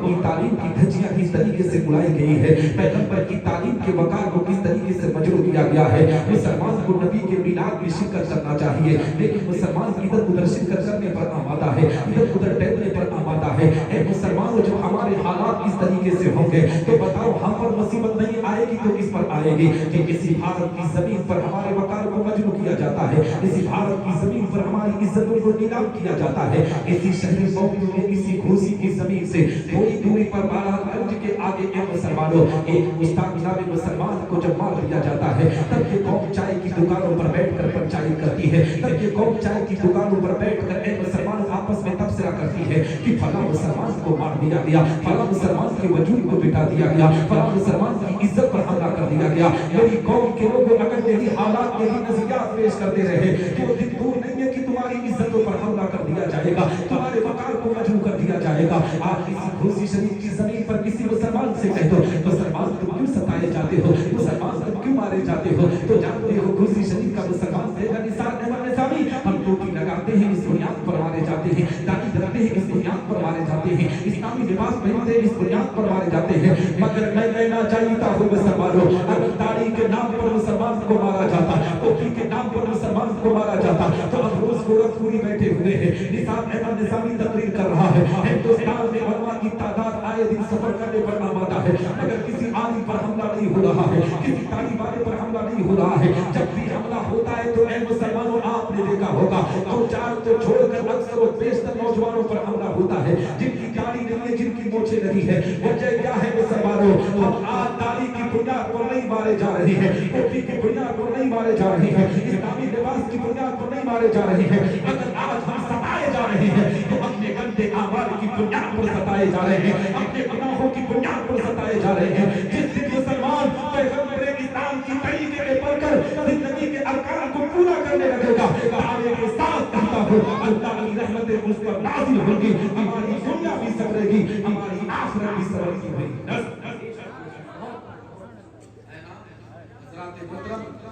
की तालीम की धज्जियां किस तरीके से उड़ाई गई है, पैगंबर की तालीम के वकार को किस तरीके से मजरूह किया गया है। मुसलमान को नबी के मिलाद में शिरकत करना चाहिए, लेकिन मुसलमान इधर उधर शिरकत करने पर आमादा है, इधर उधर टहलने पर आमादा है। ए मुसलमानों, जब हमारे हालात इस तरीके से होंगे तो बताओ हम पर मुसीबत नहीं आएगी तो किस पर आएगी। कि किसी भारत की जमीन पर हमारे वकार को मजरूह किया जाता है, किसी भारत की जमीन पर हमारी इज्जतों को नीलाम किया जाता है। किसी शहरी मौके में किसी घोसी की जमीन से थोड़ी दूरी पर बारागंज के आगे ए मुसलमानों एक मुस्ताकिनाब मुसलमान को जब मार दिया जाता है, तब ये कौम चाय की दुकानों पर बैठकर पंचायत करती है, तब ये कौम चाय की दुकानों पर बैठकर ए मुसलमान आपस में तबसरा करती है कि फला मुसलमान को मार दिया गया, फला मुसलमान के वजूद को बिठा दिया गया, फला मुसलमान की इज्जत पर हमला कर दिया गया। मेरी कौम के लोग अगर यही हालात, यही नजरियात पेश करते रहे तो दिन दूर नहीं है कि तुम्हारी इज्जतों पर हमला कर दिया जाएगा, तुम्हारे वकार को मजरूह कर दिया जाएगा। आप किसी घोसी शरीफ की जमीन पर किसी मुसलमान से कह दो, मुसलमान तुम क्यों सताए जाते हो, मुसलमान तुम क्यों मारे जाते हो, तो जानते हो घोसी शरीफ का मुसलमान देगा निसार अहमद निसामी, हम टोपी लगाते हैं इस बुनियाद पर मारे जाते हैं, दाढ़ी रखते हैं इस बुनियाद पर मारे जाते हैं, इस्लामी लिबास पहनते हैं इस बुनियाद पर मारे जाते हैं। मगर मैं कहना चाहता हूँ मुसलमानों, अगर दाढ़ी के नाम पर मुसलमान को मारा जाता, टोपी के नाम पर मुसलमान को मारा जाता, तो अब रोज गोरखपुरी बैठे हुए हैं, निसार अहमद निसामी तकरीर कर रहा है, हिंदुस्तान में उलमा की तादाद आए दिन सफर करने पर आमादा है, मगर किसी आलिम पर हमला नहीं हो रहा है, किसी तालिब वाले पर हमला नहीं हो रहा है। जब भी हमला होता है तो ए मुसलमानों आपने देखा होगा तो चार तो छोड़कर अक्सर और बेशतर नौजवानों पर हमला होता है जिनकी दाढ़ी नहीं है, जिनकी मोछें नहीं है। वजह क्या है मुसलमानों, हम आज दाढ़ी की बुनियाद पर नहीं मारे जा रहे हैं, टोपी की बुनियाद पर नहीं मारे जा रहे हैं, इस्लामी लिबास की बुनियाद पर नहीं मारे जा रहे हैं। अगर आज हम सताए जा रहे हैं तो अपने गंदे आमाल की बुनियाद पर सताए जा रहे हैं, अपने गुनाहों की बुनियाद पर सताए जा रहे हैं। जिस दिन मुसलमान पैगंबर इस्लाम की तरीके पे पढ़कर जिंदगी के अरकान को पूरा करने लगेगा, दावे के साथ कहता हूँ अल्लाह की रहमतें उस पर नाज़िल होंगी, हमारी दुनिया भी संवरेगी, हमारी आखिरत भी संवरेगी।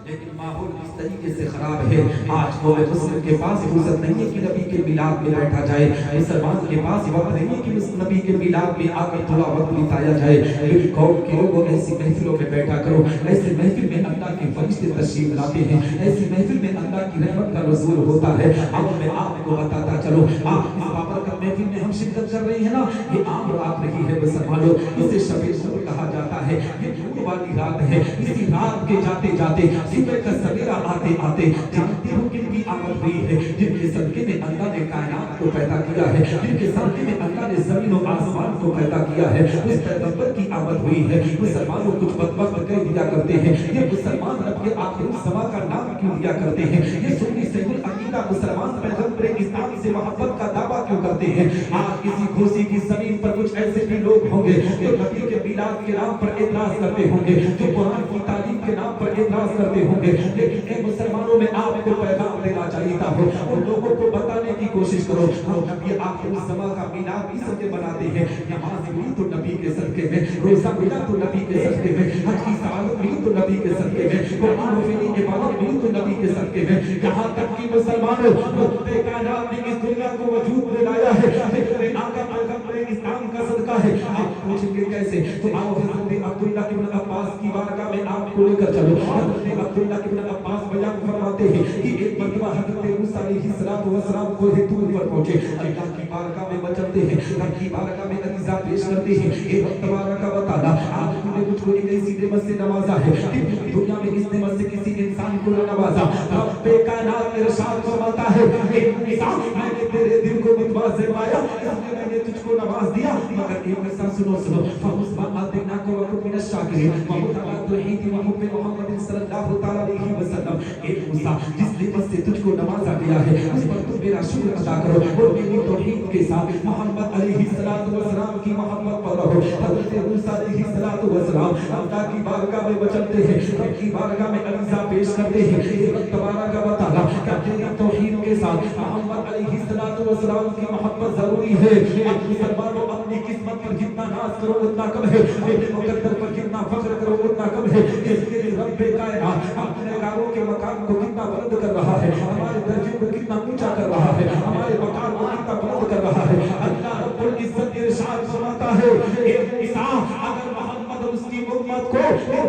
लेकिन माहौल इस तरीके से खराब है, आज वो मुस्लिम के पास फुर्सत नहीं है कि नबी के मिलाद में बैठा जाए, मुसलमान के पास वक्त नहीं है कि उस नबी के मिलाद में आकर थोड़ा वक्त बिताया जाए। मेरी कौम के लोगों, ऐसी महफिलों में बैठा करो, ऐसे महफिल में अल्लाह के फरिश्ते तशरीफ लाते हैं, ऐसी महफिल में अल्लाह की रहमत का नुज़ूल होता है। अब मैं आपको बताता चलो, आप इस बाबरकत महफिल में हम शिरकत कर रहे हैं ना, ये आम रात नहीं है मुसलमानों, इसे शबे नूर कहा जाता है, ये नूर वाली रात है। इसी रात के जाते जाते सुबह का सवेरा आते आते जानते हो किनकी आमद हुई है, जिनके सदके में अल्लाह ने कायनात को पैदा किया है, जिनके सदके में अल्लाह ने जमीन और आसमान को पैदा किया है, उस पैगंबर की आमद हुई है। मुसलमानों कुछ बदबख्त कह दिया करते हैं, ये मुसलमान रब के आखिर समा का नाम क्यों दिया करते हैं, ये सुन्नी सहीहुल अकीदा मुसलमान पैगंबर इस्लाम से मोहब्बत का दावा क्यों करते हैं। आज किसी घोसी की जमीन पर कुछ ऐसे भी लोग होंगे जो नबी के मिलाद के नाम पर एतराज करते होंगे, जो कुरान की तालीम के नाम पर एतराज करते होंगे। लेकिन ए मुसलमानों में आपको पैगाम देना चाहता हूँ, उन लोगों को बताने की कोशिश करो, हम नबी आखिर ज़मां का मिलाद इसलिए बनाते हैं, नमाज मिली तो नबी के सदके में, रोजा मिला तो नबी के सदके में, हज की सआदत मिली तो नबी के सदके में, कुरान की इबादत मिली तो नबी के सदके में। यहाँ तक कि मुसलमानों मुफ्ते कायनात ने इस दुनिया को वजूद में लाया है, जिक्र आका पैगंबर इस्लाम का सदका है। आप पूछेंगे कैसे, तो आओ हज़रत अब्दुल्लाह इब्न अब्बास की बारगाह में आपको लेकर चलो। हज़रत अब्दुल्लाह इब्न अब्बास बयान फरमाते हैं कि एक मरतबा हज़रत मूसा अलैहिस्सलातु वस्सलाम को तूर पर पहुंचे, अल्लाह की बारगाह में बचलते हैं, रब की बारगाह में अज़ीज़ा पेश करते हैं। एक वक्त तबारक व तआला आपने मुझको एक ऐसी नेमत से नवाजा है कि दुनिया में इस नेमत से किसी इंसान को न नवाजा। रब कायनात इरशाद फरमाता है, इंसान मैंने तेरे दिल को मुतवाज़िन पाया, इसलिए मैंने तुझको नवाज दिया। मगर एक ऐसा सुनो फमुस्मा आतिनाको व कुन मिनश शाकिरीन व मुतबा तौहीद व हुब्ब मोहम्मद सल्लल्लाहु तआला अलैहि वसल्लम। एक मूसा जिस नेमत से तुझको नवाजा गया है उस पर तुम मेरा शुक्र अदा करो और मेरी तौहीद के साथ मोहम्मद अलैहिस्सलातु वस्सलाम की मोहब्बत पर रहो। हज़रत मूसा अलैहिस्सलातु वस्सलाम अल्लाह की बारगाह में बचलते हैं, रब की बारगाह में अरीज़ा पेश करते हैं। रब तबारक व तआला का तेरी तौहीद के साथ मोहम्मद अलैहिस्सलातु वस्सलाम की मोहब्बत जरूरी है। अब मुसलमानों अपनी किस्मत पर जितना नाज करो उतना कम है, अपने मुकद्दर पर जितना फख्र करो उतना कम है। इसके लिए रब कायनात अपने गारों के मकाम को कितना बुलंद कर रहा है, हमारे दर्जे को कितना ऊंचा कर रहा है, हमारे मकाम को कितना बुलंद कर रहा है। अल्लाह रब्बुल इज्जत इरशाद फरमाता है, ایک انسان اگر محمد اور اس کی امت کو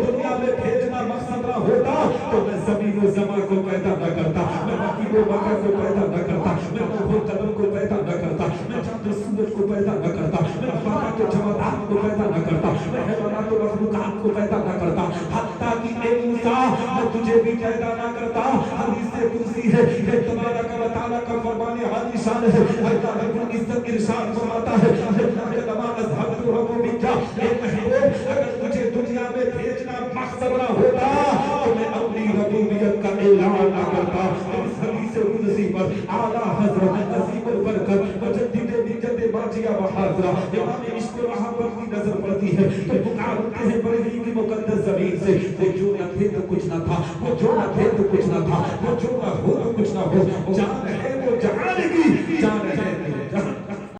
دنیا میں بھیجنا مقصد نہ ہوتا تو میں زمین و زمان کو پیدا نہ کرتا، میں رقیب و بکر کو پیدا نہ کرتا، میں نوح و قلم کو پیدا نہ کرتا، میں چاند و سورج کو پیدا نہ کرتا، میں نباتات و جمادات کو پیدا نہ کرتا، میں حیوانات و مخلوقات کو پیدا نہ کرتا، حتیٰ کہ اے موسیٰ میں تجھے بھی پیدا نہ کرتا۔ حدیث قدسی ہے کہ تبارک و تعالیٰ کا فرمان عالی شان ہے، اللہ رب العزت ارشاد فرماتا ہے لما اذهبت ربك اے محبوب اگر تجھے دنیا میں بھیجنا مقصد نہ ہوتا تو میں اپنی ربوبیت کا اعلان نہ کرتا۔ اس حدیث قدسی پر اعلیٰ حضرت عظیم البرکت مجدد ملت باقیہ وحاضرہ امام عشق و محبت کی نظر پڑتی ہے تو پکارتے ہیں بریلی کی مقدس زمین سے، وہ جو نہ تھے تو کچھ نہ تھا، وہ جو نہ تھے تو کچھ نہ تھا، وہ جو نہ ہو تو کچھ نہ ہو، جان ہے